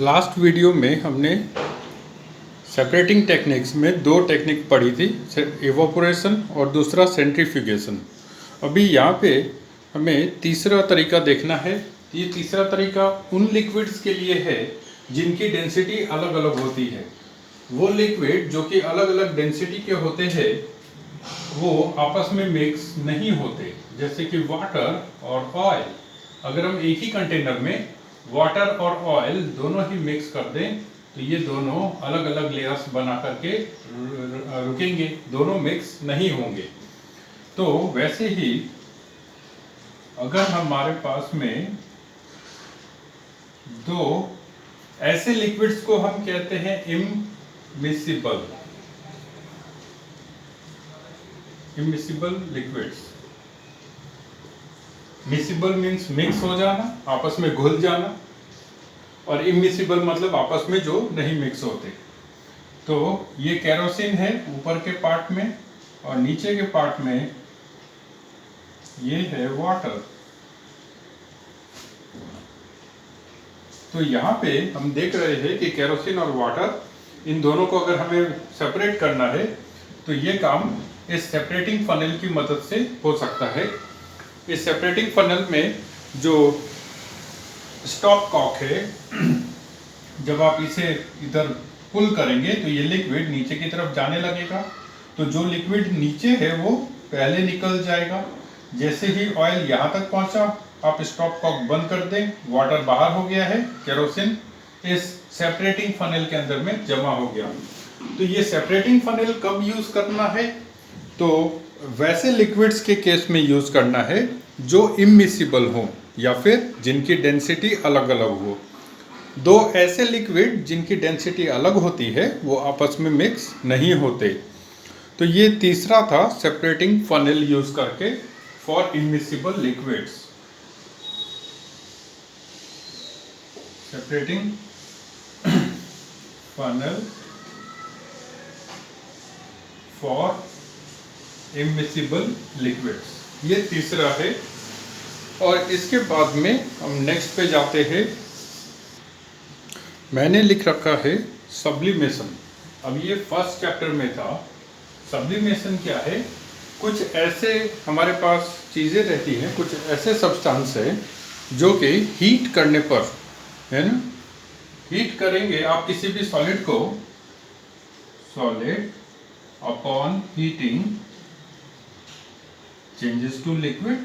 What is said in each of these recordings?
Last video में हमने separating techniques में दो टेक्निक पढ़ी थी, इवोपोरेशन और दूसरा सेंट्रीफ्यूगेशन। अभी यहाँ पे हमें तीसरा तरीका देखना है। ये तीसरा तरीका उन लिक्विड्स के लिए है जिनकी डेंसिटी अलग अलग होती है। वो लिक्विड जो कि अलग अलग डेंसिटी के होते हैं वो आपस में मिक्स नहीं होते, जैसे कि वाटर और ऑयल। अगर हम एक ही कंटेनर में वाटर और ऑयल दोनों ही मिक्स कर दें तो ये दोनों अलग अलग लेयर्स बना करके रुकेंगे, दोनों मिक्स नहीं होंगे। तो वैसे ही अगर हमारे पास में दो ऐसे लिक्विड्स को हम कहते हैं इममिसिबल लिक्विड्स। मिसिबल मीन्स मिक्स हो जाना, आपस में घुल जाना, और इममिसिबल मतलब आपस में जो नहीं मिक्स होते। तो ये केरोसिन है ऊपर के पार्ट में, और नीचे के पार्ट में ये है वाटर। तो यहाँ पे हम देख रहे हैं कि केरोसिन और वाटर, इन दोनों को अगर हमें सेपरेट करना है तो ये काम इस सेपरेटिंग फनल की मदद से हो सकता है। इस सेपरेटिंग फनल में जो स्टॉप कॉक है, जब आप इसे इधर पुल करेंगे तो ये लिक्विड नीचे की तरफ जाने लगेगा। तो जो लिक्विड नीचे है वो पहले निकल जाएगा। जैसे ही ऑयल यहाँ तक पहुँचा, आप स्टॉप कॉक बंद कर दें, वाटर बाहर हो गया है, केरोसिन इस सेपरेटिंग फनल के अंदर में जमा हो गया। तो ये सेपरेटिंग फनल कब यूज करना है? तो वैसे लिक्विड्स के केस में यूज करना है जो इममिसिबल हो या फिर जिनकी डेंसिटी अलग अलग हो। दो ऐसे लिक्विड जिनकी डेंसिटी अलग होती है वो आपस में मिक्स नहीं होते। तो ये तीसरा था सेपरेटिंग फनल यूज करके for immiscible liquids. Separating funnel for immiscible liquids, ये तीसरा है। और इसके बाद में हम नेक्स्ट पे जाते हैं। मैंने लिख रखा है सब्लिमेशन। अब ये फर्स्ट चैप्टर में था। सब्लिमेशन क्या है? कुछ ऐसे हमारे पास चीज़ें रहती हैं, कुछ ऐसे सब्सटेंस है जो कि हीट करने पर, है ना, हीट करेंगे आप किसी भी सॉलिड को, solid upon heating changes to liquid,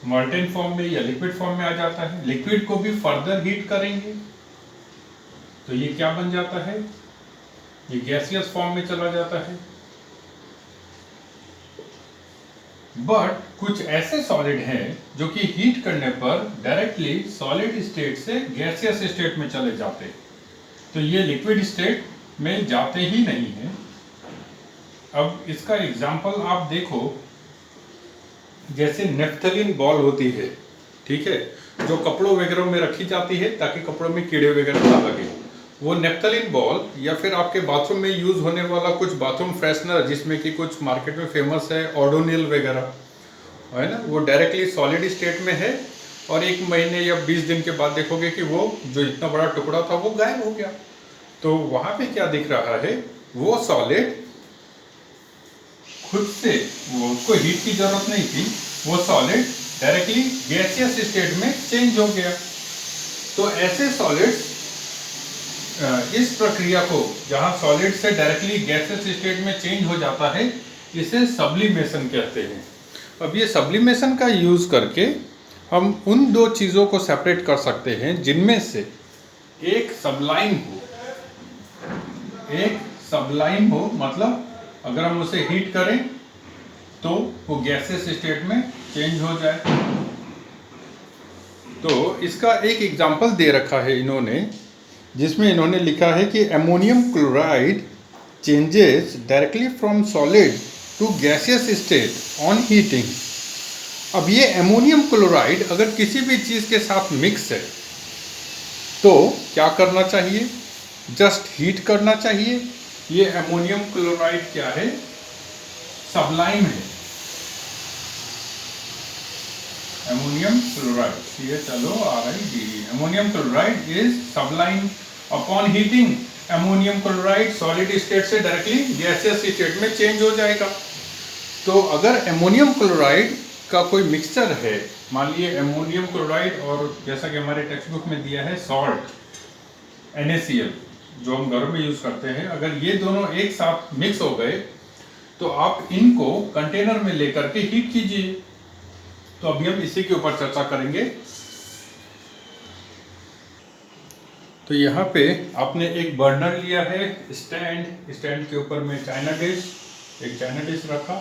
molten form में या लिक्विड फॉर्म में आ जाता है। लिक्विड को भी फर्दर हीट करेंगे तो ये क्या बन जाता है? ये गैसियस फॉर्म में चला जाता है। बट कुछ ऐसे सॉलिड हैं जो कि हीट करने पर डायरेक्टली सॉलिड स्टेट से गैसियस स्टेट में चले जाते हैं। तो ये लिक्विड स्टेट में जाते ही नहीं है। अब इसका एग्जाम्पल आप देखो, जैसे नेफ्थलीन बॉल होती है, ठीक है, जो कपड़ों वगैरह में रखी जाती है ताकि कपड़ों में कीड़े वगैरह ना लगे। वो नेफ्थलीन बॉल, या फिर आपके बाथरूम में यूज होने वाला कुछ बाथरूम फ्रेशनर जिसमें कि कुछ मार्केट में फेमस है, ओडोनिल वगैरह, है ना, वो डायरेक्टली सॉलिड स्टेट में है और 1 महीने या 20 दिन के बाद देखोगे कि वो जो इतना बड़ा टुकड़ा था वो गायब हो गया। तो वहाँ पे क्या दिख रहा है? वो सॉलिड खुद से, वो उसको हीट की जरूरत नहीं थी, वो सॉलिड डायरेक्टली गैसियस स्टेट में चेंज हो गया। तो ऐसे सॉलिड्स, इस प्रक्रिया को जहां सॉलिड से डायरेक्टली गैसियस स्टेट में चेंज हो जाता है, इसे सब्लिमेशन कहते हैं। अब ये सब्लिमेशन का यूज करके हम उन दो चीज़ों को सेपरेट कर सकते हैं जिनमें से एक सबलाइम हो, मतलब अगर हम उसे हीट करें तो वो गैसियस स्टेट में चेंज हो जाए। तो इसका एक एग्जांपल दे रखा है इन्होंने, जिसमें इन्होंने लिखा है कि ammonium chloride changes directly from solid to gaseous state on heating. अब ये अमोनियम क्लोराइड अगर किसी भी चीज़ के साथ मिक्स है तो क्या करना चाहिए? जस्ट हीट करना चाहिए। ये अमोनियम क्लोराइड क्या है? सबलाइम है। Ammonium chloride, CHLORIDE. Ammonium chloride is sublime upon heating. Ammonium chloride solid state से डायरेक्टली गैसियस स्टेट में चेंज हो जाएगा। तो अगर अमोनियम क्लोराइड का कोई मिक्सचर है, मान लीजिए अमोनियम क्लोराइड और जैसा कि हमारे टेक्स्ट बुक में दिया है सॉल्ट NaCl जो हम घर में यूज करते हैं, अगर ये दोनों एक साथ मिक्स हो गए तो आप इनको कंटेनर में लेकर के हीट कीजिए। तो अभी हम इसी के ऊपर चर्चा करेंगे। तो यहाँ पे आपने एक बर्नर लिया है, स्टैंड के ऊपर में एक चाइना डिश रखा,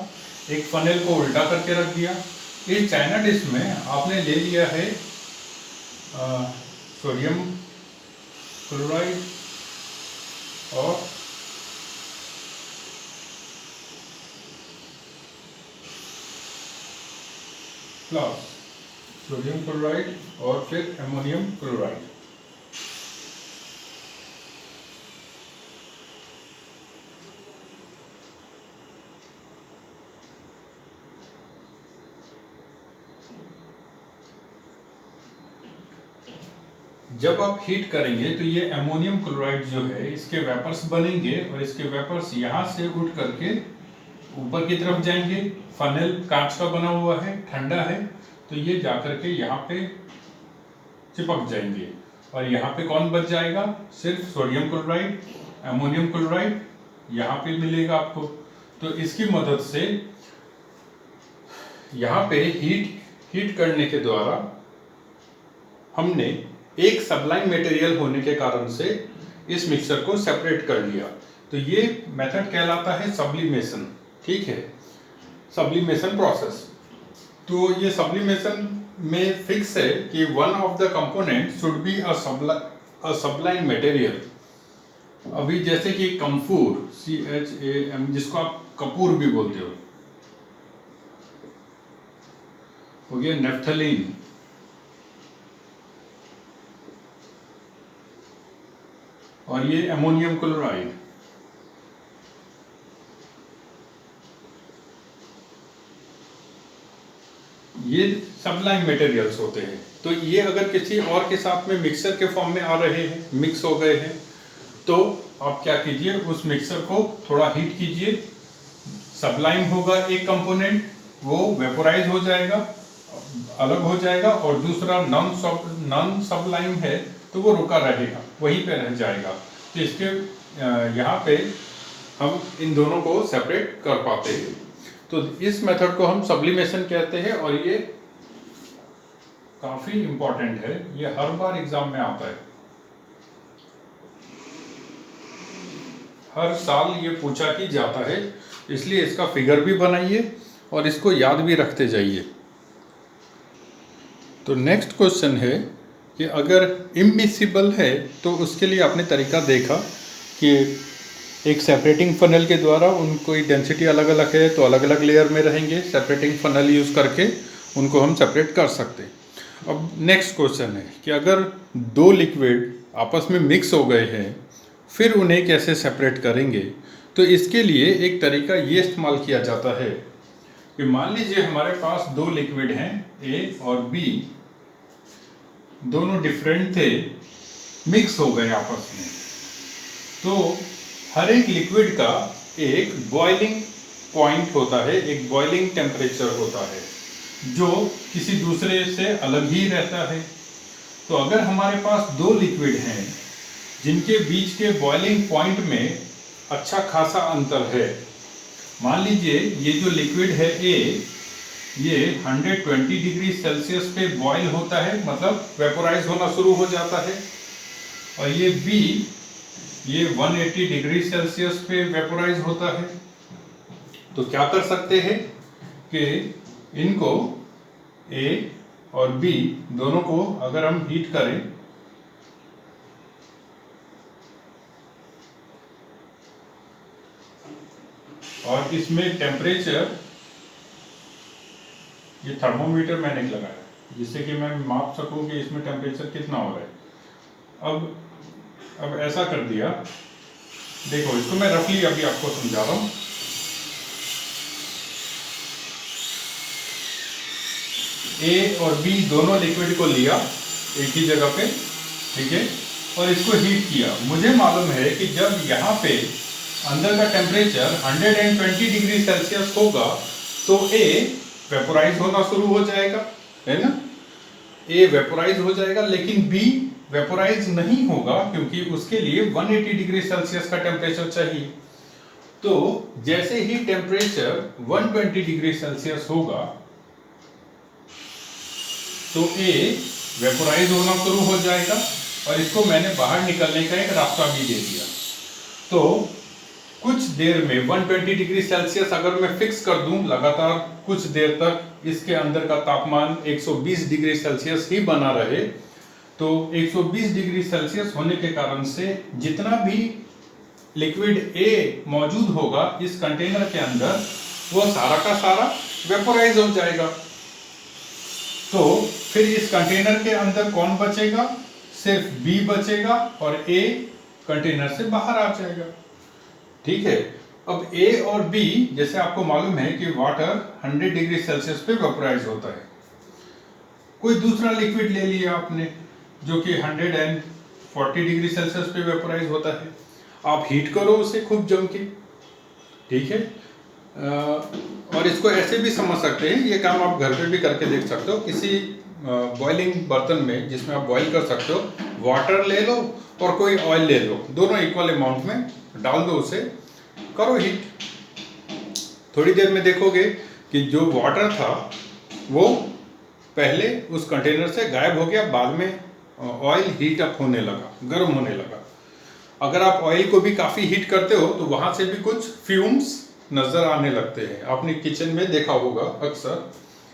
एक फनेल को उल्टा करके रख दिया। इस चाइना डिश में आपने ले लिया है सोडियम क्लोराइड और प्लस सोडियम क्लोराइड और फिर अमोनियम क्लोराइड। जब आप हीट करेंगे तो ये अमोनियम क्लोराइड जो है इसके वेपर्स बनेंगे और इसके वेपर्स यहाँ से उठ करके ऊपर की तरफ जाएंगे। फनेल कांच का बना हुआ है, ठंडा है, तो ये जाकर के यहाँ पे चिपक जाएंगे और यहाँ पे कौन बच जाएगा? सिर्फ सोडियम क्लोराइड, अमोनियम क्लोराइड यहाँ पे मिलेगा आपको। तो इसकी मदद से यहाँ पे हीट करने के द्वारा हमने एक सबलाइन मटेरियल होने के कारण से इस मिक्सचर को सेपरेट कर लिया। तो ये मेथड कहलाता है सब्लिमेशन। ठीक है, सब्लिमेशन प्रोसेस। तो ये सब्लिमेशन में फिक्स है कि one of the component should be a सबलाइन material. अभी जैसे कि कम्फूर, CHAM, जिसको आप कपूर भी बोलते हो गया नेफ्थलीन, और ये अमोनियम क्लोराइड। ये सबलाइन मटेरियल्स होते हैं। तो ये अगर किसी और के साथ में मिक्सर के फॉर्म में आ रहे हैं, मिक्स हो गए हैं, तो आप क्या कीजिए, उस मिक्सर को थोड़ा हीट कीजिए, सबलाइन होगा एक कंपोनेंट, वो वेपोराइज हो जाएगा, अलग हो जाएगा, और दूसरा नॉन सबलाइन है तो वो रुका रहेगा, वहीं पे रह जाएगा। तो इसके यहाँ पे हम इन दोनों को सेपरेट कर पाते हैं। तो इस मेथड को हम सब्लिमेशन कहते हैं और ये काफी इंपॉर्टेंट है, ये हर बार एग्जाम में आता है, हर साल ये पूछा ही जाता है, इसलिए इसका फिगर भी बनाइए और इसको याद भी रखते जाइए। तो नेक्स्ट क्वेश्चन है कि अगर इम्मिसिबल है तो उसके लिए आपने तरीका देखा कि एक सेपरेटिंग फनल के द्वारा उनको डेंसिटी अलग अलग है तो अलग अलग लेयर में रहेंगे, सेपरेटिंग फनल यूज़ करके उनको हम सेपरेट कर सकते हैं। अब नेक्स्ट क्वेश्चन है कि अगर दो लिक्विड आपस में मिक्स हो गए हैं फिर उन्हें कैसे सेपरेट करेंगे। तो इसके लिए एक तरीका ये इस्तेमाल किया जाता है कि मान लीजिए हमारे पास दो लिक्विड हैं, A और B, दोनों डिफरेंट थे, मिक्स हो गए आपस में। तो हर एक लिक्विड का एक बॉइलिंग पॉइंट होता है, एक बॉइलिंग टेम्परेचर होता है जो किसी दूसरे से अलग ही रहता है। तो अगर हमारे पास दो लिक्विड हैं जिनके बीच के बॉइलिंग पॉइंट में अच्छा खासा अंतर है, मान लीजिए ये जो लिक्विड है A, ये 120 डिग्री सेल्सियस पे बॉयल होता है, मतलब वेपोराइज होना शुरू हो जाता है, और ये B, ये 180 डिग्री सेल्सियस पे वेपोराइज होता है। तो क्या कर सकते हैं कि इनको A और B दोनों को अगर हम हीट करें और इसमें टेम्परेचर, ये थर्मोमीटर मैंने लगाया जिससे कि मैं माप सकूं कि इसमें टेम्परेचर कितना हो रहा है। अब ऐसा कर दिया, देखो इसको मैं रफली अभी आपको समझा रहा हूं। ए और बी दोनों लिक्विड को लिया एक ही जगह पे, ठीक है, और इसको हीट किया। मुझे मालूम है कि जब यहाँ पे अंदर का टेम्परेचर 120 डिग्री सेल्सियस होगा तो ए वेपोराइज होना शुरू हो जाएगा, है ना, ए वेपोराइज हो जाएगा, लेकिन बी वेपोराइज नहीं होगा क्योंकि उसके लिए 180 डिग्री सेल्सियस का टेम्परेचर चाहिए। तो जैसे ही टेम्परेचर 120 डिग्री सेल्सियस होगा तो ए वेपोराइज होना शुरू हो जाएगा और इसको मैंने बाहर निकलने का एक रास्ता भी दे दिया। तो कुछ देर में 120 डिग्री सेल्सियस अगर मैं फिक्स कर दूं लगातार कुछ देर तक इसके अंदर का तापमान 120 डिग्री सेल्सियस ही बना रहे, तो 120 डिग्री सेल्सियस होने के कारण से जितना भी लिक्विड ए मौजूद होगा इस कंटेनर के अंदर वो सारा का सारा वेपोराइज हो जाएगा। तो फिर इस कंटेनर के अंदर कौन बचेगा? सिर्फ बी बचेगा और ए कंटेनर से बाहर आ जाएगा, ठीक है। अब ए और बी, जैसे आपको मालूम है कि वाटर 100 डिग्री सेल्सियस पे वेपोराइज होता है। कोई दूसरा लिक्विड ले लिया आपने जो कि 140 डिग्री सेल्सियस पे वेपोराइज होता है, आप हीट करो उसे खूब जम के, ठीक है। और इसको ऐसे भी समझ सकते हैं, ये काम आप घर पे भी करके देख सकते हो। किसी बॉइलिंग बर्तन में जिसमें आप बॉईल कर सकते हो, वाटर ले लो और कोई ऑयल ले लो, दोनों इक्वल अमाउंट में डाल दो, उसे करो हीट। थोड़ी देर में देखोगे कि जो वाटर था वो पहले उस कंटेनर से गायब हो गया, बाद में ऑयल हीट अप होने लगा, गर्म होने लगा। अगर आप ऑयल को भी काफ़ी हीट करते हो तो वहाँ से भी कुछ फ्यूम्स नज़र आने लगते हैं। आपने किचन में देखा होगा अक्सर,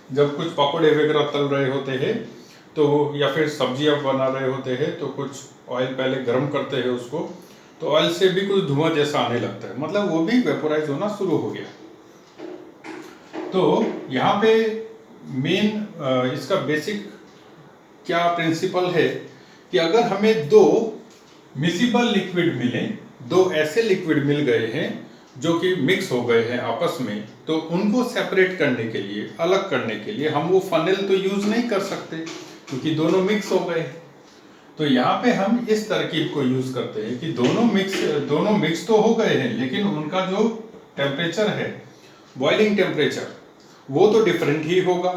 जब कुछ पकौड़े वगैरह तल रहे होते हैं तो, या फिर सब्जियां बना रहे होते हैं तो कुछ ऑयल पहले गर्म करते हैं उसको, तो ऑयल से भी कुछ धुआं जैसा आने लगता है, मतलब वो भी वेपोराइज होना शुरू हो गया। तो यहाँ पे मेन इसका बेसिक क्या प्रिंसिपल है कि अगर हमें दो मिसिबल लिक्विड मिले, दो ऐसे लिक्विड मिल गए हैं जो कि मिक्स हो गए हैं आपस में, तो उनको सेपरेट करने के लिए, अलग करने के लिए हम वो फनेल तो यूज नहीं कर सकते क्योंकि दोनों मिक्स हो गए। तो यहाँ पे हम इस तरकीब को यूज करते हैं कि दोनों मिक्स तो हो गए हैं लेकिन उनका जो टेम्परेचर है, बॉइलिंग टेम्परेचर, वो तो डिफरेंट ही होगा।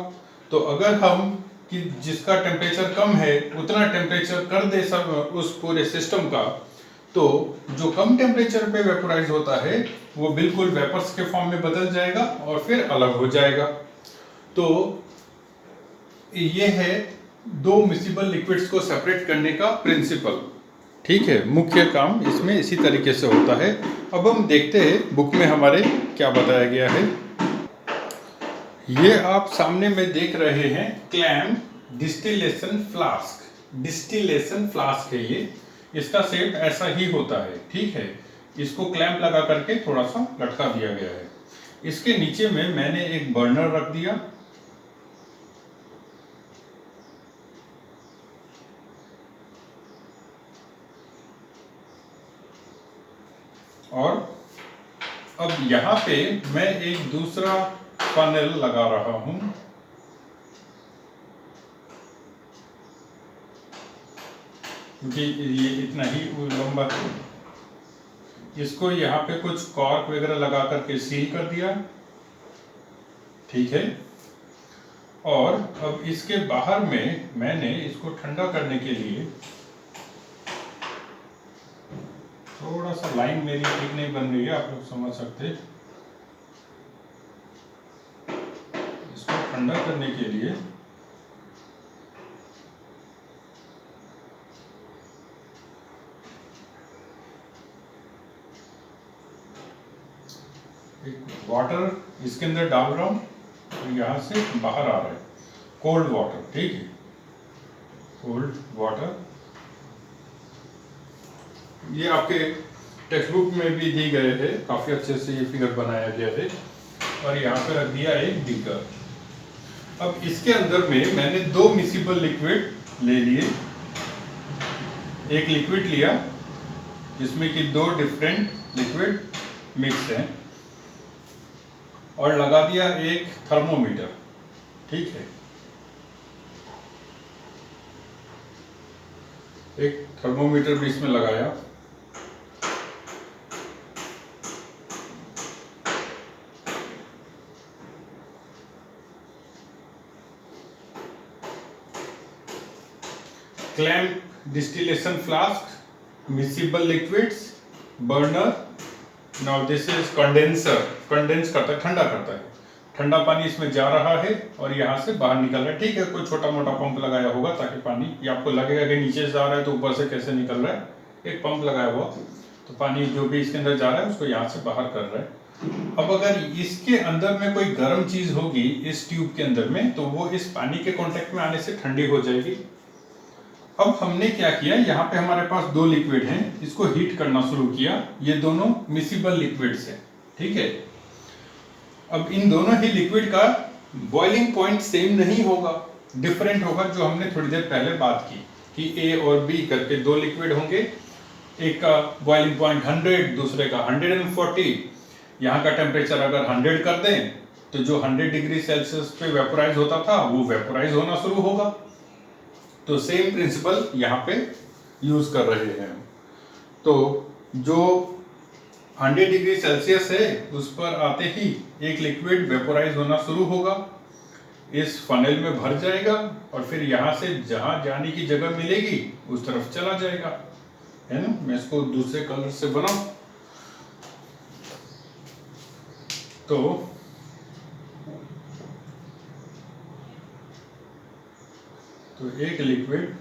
तो अगर हम कि जिसका टेम्परेचर कम है उतना टेम्परेचर कर दे सब उस पूरे सिस्टम का, तो जो कम टेम्परेचर पे वेपोराइज होता है वो बिल्कुल वेपर्स के फॉर्म में बदल जाएगा और फिर अलग हो जाएगा। तो ये है दो मिसिबल लिक्विड्स को सेपरेट करने का प्रिंसिपल, ठीक है। मुख्य काम इसमें इसी तरीके से होता है। अब हम देखते हैं बुक में हमारे क्या बताया गया है। ये आप सामने में देख रहे हैं क्लैम डिस्टिलेशन फ्लास्क। डिस्टिलेशन फ्लास्क है ये, इसका शेप ऐसा ही होता है, ठीक है। इसको क्लैंप लगा करके थोड़ा सा लटका दिया गया है। इसके नीचे में मैंने एक बर्नर रख दिया, और अब यहाँ पे मैं एक दूसरा फनेल लगा रहा हूं, क्योंकि ये इतना ही लंबा है। इसको यहाँ पे कुछ कॉर्क वगैरह लगा करके सील कर दिया, ठीक है। और अब इसके बाहर में मैंने इसको ठंडा करने के लिए, थोड़ा सा लाइन मेरी ठीक नहीं बन रही है, आप लोग समझ सकते हैं। इसको ठंडा करने के लिए एक वाटर इसके अंदर डाल रहा हूँ तो यहाँ से बाहर आ रहा है कोल्ड वाटर, ठीक है, कोल्ड वाटर। ये आपके टेक्स्ट बुक में भी दी गए है, काफ़ी अच्छे से ये फिगर बनाया गया है। और यहाँ पे रख दिया एक बीकर। अब इसके अंदर में मैंने दो मिसिबल लिक्विड ले लिए, एक लिक्विड लिया जिसमें कि दो डिफरेंट लिक्विड मिक्स हैं, और लगा दिया एक थर्मोमीटर, ठीक है। एक थर्मोमीटर भी इसमें लगाया। Clamp, distillation flask, miscible liquids, burner. Now this is condenser. Condense करता है, ठंडा करता है। ठंडा पानी इसमें जा रहा है और यहाँ से बाहर निकल रहा है। ठीक है, कोई छोटा मोटा पंप लगाया होगा ताकि पानी, ये आपको लगेगा कि नीचे से जा रहा है तो ऊपर से कैसे निकल रहा है। एक पंप लगाया हुआ तो पानी जो भी इसके अंदर जा रहा है उसको यहाँ से बाहर कर रहा है। अब अगर इसके अंदर में कोई गर्म चीज होगी इस ट्यूब के अंदर में, तो वो इस पानी के कांटेक्ट में आने से ठंडी हो जाएगी। अब हमने क्या किया, यहाँ पे हमारे पास दो लिक्विड हैं, इसको हीट करना शुरू किया। ये दोनों मिसिबल लिक्विड्स हैं, ठीक है। अब इन दोनों ही लिक्विड का बॉइलिंग पॉइंट सेम नहीं होगा, डिफरेंट होगा, जो हमने थोड़ी देर पहले बात की कि ए और बी करके दो लिक्विड होंगे। एक का बॉइलिंग पॉइंट 100, दूसरे का 140। यहाँ का टेम्परेचर अगर 100 कर दें तो जो 100 डिग्री सेल्सियस पे वेपोराइज होता था वो वेपोराइज होना शुरू होगा। तो सेम प्रिंसिपल यहाँ पे यूज कर रहे हैं। तो जो 100 डिग्री सेल्सियस है उस पर आते ही एक लिक्विड वेपोराइज होना शुरू होगा, इस फनेल में भर जाएगा और फिर यहाँ से जहाँ जाने की जगह मिलेगी उस तरफ चला जाएगा, है ना। मैं इसको दूसरे कलर से बनाऊं तो एक लिक्विड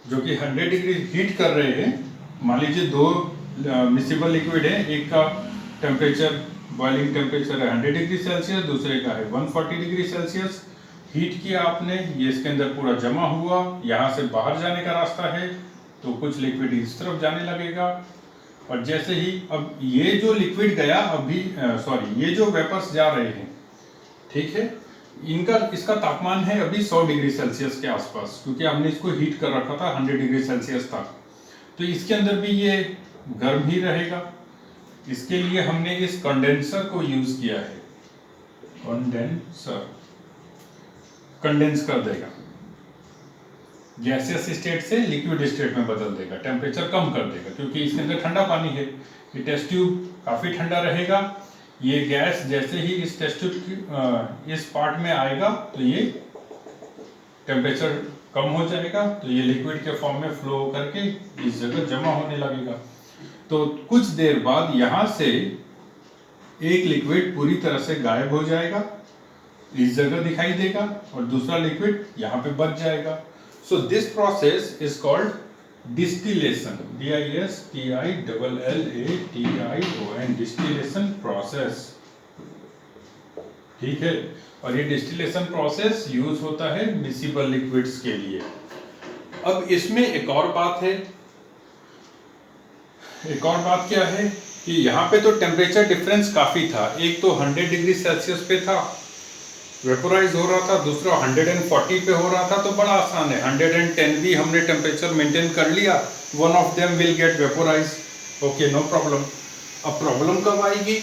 जो कि 100 डिग्री हीट कर रहे हैं, मान लीजिए दो मिसिबल लिक्विड है, एक का टेम्परेचर, बॉइलिंग टेम्परेचर है 100 डिग्री सेल्सियस, दूसरे का है 140 डिग्री सेल्सियस। हीट किया आपने, ये इसके अंदर पूरा जमा हुआ, यहाँ से बाहर जाने का रास्ता है तो कुछ लिक्विड इस तरफ जाने लगेगा। और जैसे ही अब ये जो लिक्विड गया अभी ये जो वेपर्स जा रहे हैं, ठीक है, इसका तापमान है अभी 100 डिग्री सेल्सियस के आसपास, क्योंकि हमने इसको हीट कर रखा था 100 डिग्री सेल्सियस तक। तो इसके अंदर भी ये गर्म ही रहेगा। इसके लिए हमने इस कंडेंसर को यूज किया है। कंडेंसर कंडेंस कर देगा, गैसियस स्टेट से लिक्विड स्टेट में बदल देगा, टेम्परेचर कम कर देगा, क्योंकि इसके अंदर ठंडा पानी है। ये टेस्ट ट्यूब काफी ठंडा रहेगा। ये गैस जैसे ही इस टेस्ट ट्यूब इस पार्ट में आएगा तो ये टेम्परेचर कम हो जाएगा, तो ये लिक्विड के फॉर्म में फ्लो करके इस जगह जमा होने लगेगा। तो कुछ देर बाद यहाँ से एक लिक्विड पूरी तरह से गायब हो जाएगा, इस जगह दिखाई देगा, और दूसरा लिक्विड यहाँ पे बच जाएगा। So this process is called distillation, DISTILLATION, distillation process, ठीक है। और ये डिस्टिलेशन प्रोसेस यूज होता है मिसिबल लिक्विड्स के लिए। अब इसमें एक और बात है, एक और बात क्या है कि यहाँ पे तो टेम्परेचर डिफरेंस काफी था। एक तो 100 डिग्री सेल्सियस पे था, वेपोराइज हो रहा था, दूसरा 140 पे हो रहा था। तो बड़ा आसान है, 110 भी हमने टेम्परेचर मेंटेन कर लिया, one of them will get vaporise, okay, no problem. अब प्रॉब्लम कब आएगी,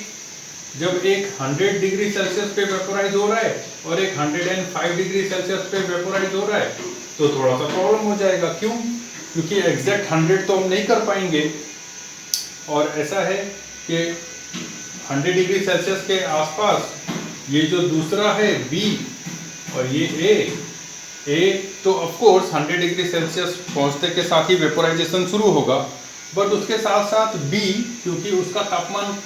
जब एक 100 डिग्री सेल्सियस पे वेपोराइज हो रहा है और एक 105 डिग्री सेल्सियस पे वेपोराइज हो रहा है, तो थोड़ा सा प्रॉब्लम हो जाएगा। क्यों? क्योंकि एग्जैक्ट 100 तो हम नहीं कर पाएंगे, और ऐसा है कि 100 डिग्री सेल्सियस के आसपास ये जो दूसरा है B और ये A तो ऑफ कोर्स 100 डिग्री सेल्सियस पहुंचने के साथ ही वेपोराइजेशन शुरू होगा, बट उसके साथ साथ B, क्योंकि उसका तापमान,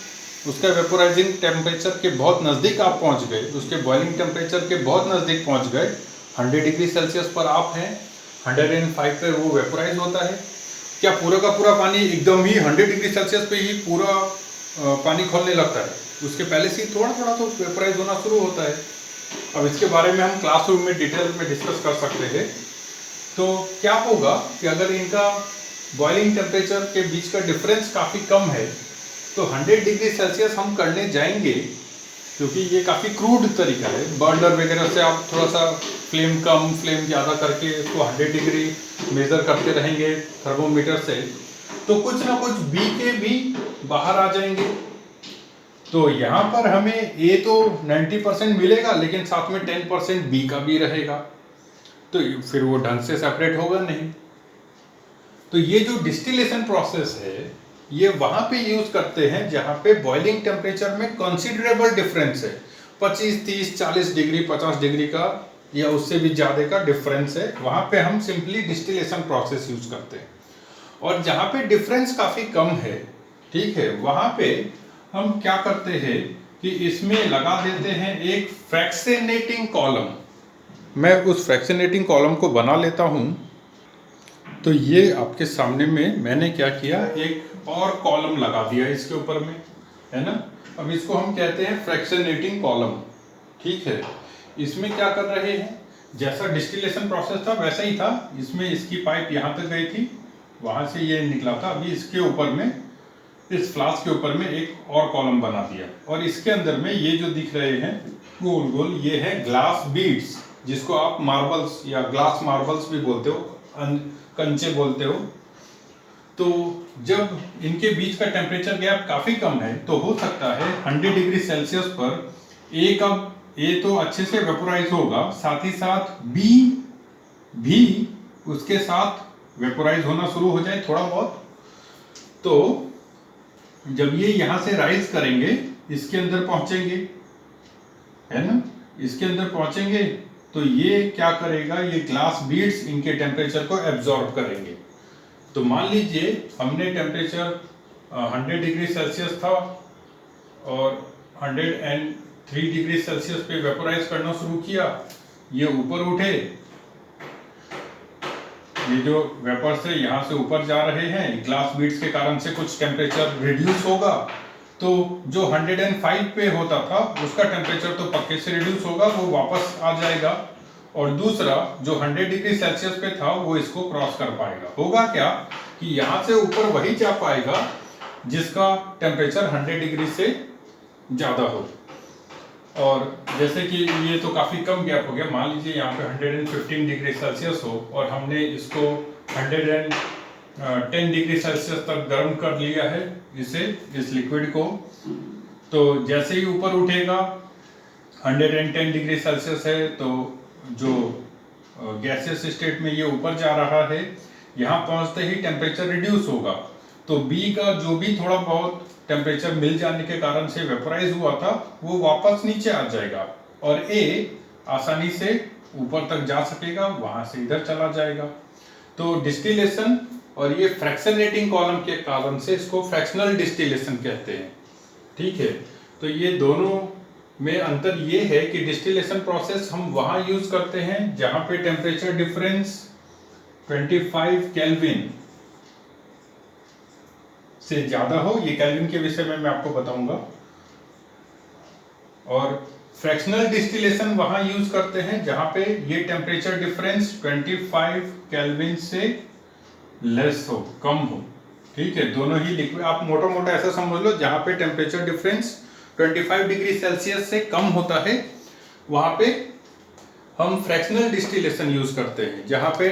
उसका वेपोराइजिंग टेम्परेचर के बहुत नज़दीक आप पहुंच गए, उसके बॉइलिंग टेम्परेचर के बहुत नज़दीक पहुंच गए, 100 डिग्री सेल्सियस पर आप हैं, 105 पे वो वेपोराइज होता है। क्या पूरा का पूरा पानी एकदम ही 100 डिग्री सेल्सियस पे ही पूरा पानी खोलने लगता है? उसके पहले से ही थोड़ा थोड़ा तो वेपोराइज होना शुरू होता है। अब इसके बारे में हम क्लासरूम में डिटेल में डिस्कस कर सकते हैं। तो क्या होगा कि अगर इनका बॉइलिंग टेम्परेचर के बीच का डिफरेंस काफ़ी कम है, तो 100 डिग्री सेल्सियस हम करने जाएंगे, क्योंकि ये काफ़ी क्रूड तरीका है। बर्नर वगैरह से आप थोड़ा सा फ्लेम कम, फ्लेम ज़्यादा करके इसको 100 डिग्री मेज़र करते रहेंगे थर्मोमीटर से, तो कुछ ना कुछ B के भी बाहर आ जाएंगे। तो यहाँ पर हमें A तो 90% मिलेगा, लेकिन साथ में 10% B का भी रहेगा। तो फिर वो ढंग से सेपरेट होगा नहीं। तो ये जो डिस्टिलेशन प्रोसेस है ये वहां पे यूज करते हैं जहां पे बॉइलिंग टेम्परेचर में कंसिडरेबल डिफरेंस है, 25, 30, 40 डिग्री, 50 डिग्री का या उससे भी ज्यादा का डिफरेंस है, वहां पे हम सिंपली डिस्टिलेशन प्रोसेस यूज करते हैं। और जहां पे डिफरेंस काफी कम है, ठीक है, वहां पे हम क्या करते हैं कि इसमें लगा देते हैं एक फ्रैक्शनेटिंग कॉलम। मैं उस फ्रैक्शनेटिंग कॉलम को बना लेता हूं। तो ये आपके सामने में मैंने क्या किया, एक और कॉलम लगा दिया इसके ऊपर में, है ना। अब इसको हम कहते हैं फ्रैक्शनेटिंग कॉलम, ठीक है। इसमें क्या कर रहे हैं, जैसा डिस्टिलेशन प्रोसेस था वैसा ही था। इसमें इसकी पाइप यहाँ तक गई थी, वहां से ये निकला था। अभी इसके ऊपर में, इस फ्लास्क के ऊपर में एक और कॉलम बना दिया, और इसके अंदर में ये जो दिख रहे हैं गोल गोल, ये है ग्लास बीड्स, जिसको आप मार्बल्स या ग्लास मार्बल्स भी बोलते हो, कंचे बोलते हो। तो जब इनके बीच का टेम्परेचर गैप काफी कम है तो हो सकता है 100 डिग्री सेल्सियस पर ए तो अच्छे से वेपोराइज होगा, साथ ही साथ बी भी उसके साथ वेपोराइज होना शुरू हो जाए थोड़ा बहुत। तो जब ये यहां से राइज करेंगे, इसके अंदर पहुंचेंगे, है ना, इसके अंदर पहुंचेंगे तो ये क्या करेगा, ये ग्लास बीड्स इनके टेम्परेचर को एब्जॉर्ब करेंगे। तो मान लीजिए हमने टेम्परेचर 100 डिग्री सेल्सियस था और 103 डिग्री सेल्सियस पे वेपोराइज करना शुरू किया। ये ऊपर उठे, ये जो वेपर से यहाँ से ऊपर जा रहे हैं, ग्लास बीड्स के कारण से कुछ टेम्परेचर रिड्यूस होगा। तो जो 105 पे होता था उसका टेम्परेचर तो पक्के से रिड्यूस होगा, वो वापस आ जाएगा। और दूसरा जो 100 डिग्री सेल्सियस पे था वो इसको क्रॉस कर पाएगा। होगा क्या कि यहाँ से ऊपर वही जा पाएगा जिसका टेम्परेचर 100 डिग्री से ज़्यादा हो। और जैसे कि ये तो काफ़ी कम गैप हो गया, मान लीजिए यहाँ पे 115 डिग्री सेल्सियस हो और हमने इसको 110 डिग्री सेल्सियस तक गर्म कर लिया है इस लिक्विड को। तो जैसे ही ऊपर उठेगा, 110 डिग्री सेल्सियस है तो जो गैसियस स्टेट में ये ऊपर जा रहा है, यहाँ पहुँचते ही टेम्परेचर रिड्यूस होगा। तो बी का जो भी थोड़ा बहुत टेम्परेचर मिल जाने के कारण से वेपोराइज हुआ था वो वापस नीचे आ जाएगा, और ए आसानी से ऊपर तक जा सकेगा, वहां से इधर चला जाएगा। तो डिस्टिलेशन और ये फ्रैक्शनेटिंग कॉलम के कारण से इसको फ्रैक्शनल डिस्टिलेशन कहते हैं, ठीक है। तो ये दोनों में अंतर ये है कि डिस्टिलेशन प्रोसेस हम वहां यूज करते हैं जहां पे टेम्परेचर डिफरेंस 25 केल्विन से ज्यादा हो। ये केल्विन के विषय में मैं आपको बताऊंगा। और फ्रैक्शनल डिस्टिलेशन वहां यूज करते हैं जहां पे ये टेम्परेचर डिफरेंस 25 केल्विन से लेस हो, कम हो, ठीक है। दोनों ही लिक्विड, आप मोटा मोटा ऐसा समझ लो, जहां पे टेम्परेचर डिफरेंस 25 डिग्री सेल्सियस से कम होता है वहां पे हम फ्रैक्शनल डिस्टिलेशन यूज करते हैं। जहां पे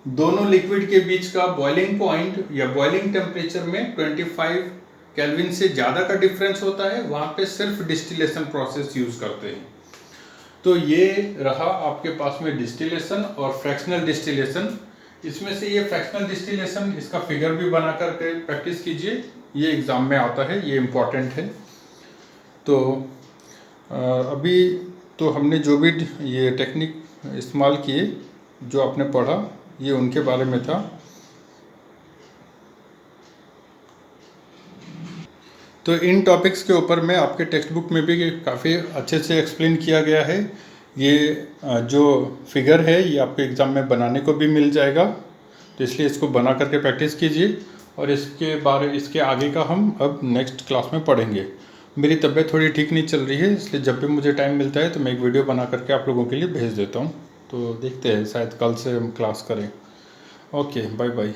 दोनों लिक्विड के बीच का बॉइलिंग पॉइंट या बॉइलिंग टेम्परेचर में 25 केल्विन से ज़्यादा का डिफरेंस होता है, वहाँ पे सिर्फ डिस्टिलेशन प्रोसेस यूज करते हैं। तो ये रहा आपके पास में डिस्टिलेशन और फ्रैक्शनल डिस्टिलेशन। इसमें से ये फ्रैक्शनल डिस्टिलेशन, इसका फिगर भी बना करके प्रैक्टिस कीजिए, ये एग्ज़ाम में आता है, ये इम्पॉर्टेंट है। तो अभी तो हमने जो भी ये टेक्निक इस्तेमाल किए, जो आपने पढ़ा, ये उनके बारे में था। तो इन टॉपिक्स के ऊपर में आपके टेक्स्ट बुक में भी काफ़ी अच्छे से एक्सप्लेन किया गया है। ये जो फिगर है ये आपके एग्ज़ाम में बनाने को भी मिल जाएगा, तो इसलिए इसको बना करके प्रैक्टिस कीजिए। और इसके आगे का हम अब नेक्स्ट क्लास में पढ़ेंगे। मेरी तबीयत थोड़ी ठीक नहीं चल रही है, इसलिए जब भी मुझे टाइम मिलता है तो मैं एक वीडियो बना करके आप लोगों के लिए भेज देता हूँ। तो देखते हैं, शायद कल से हम क्लास करें। Okay, bye bye.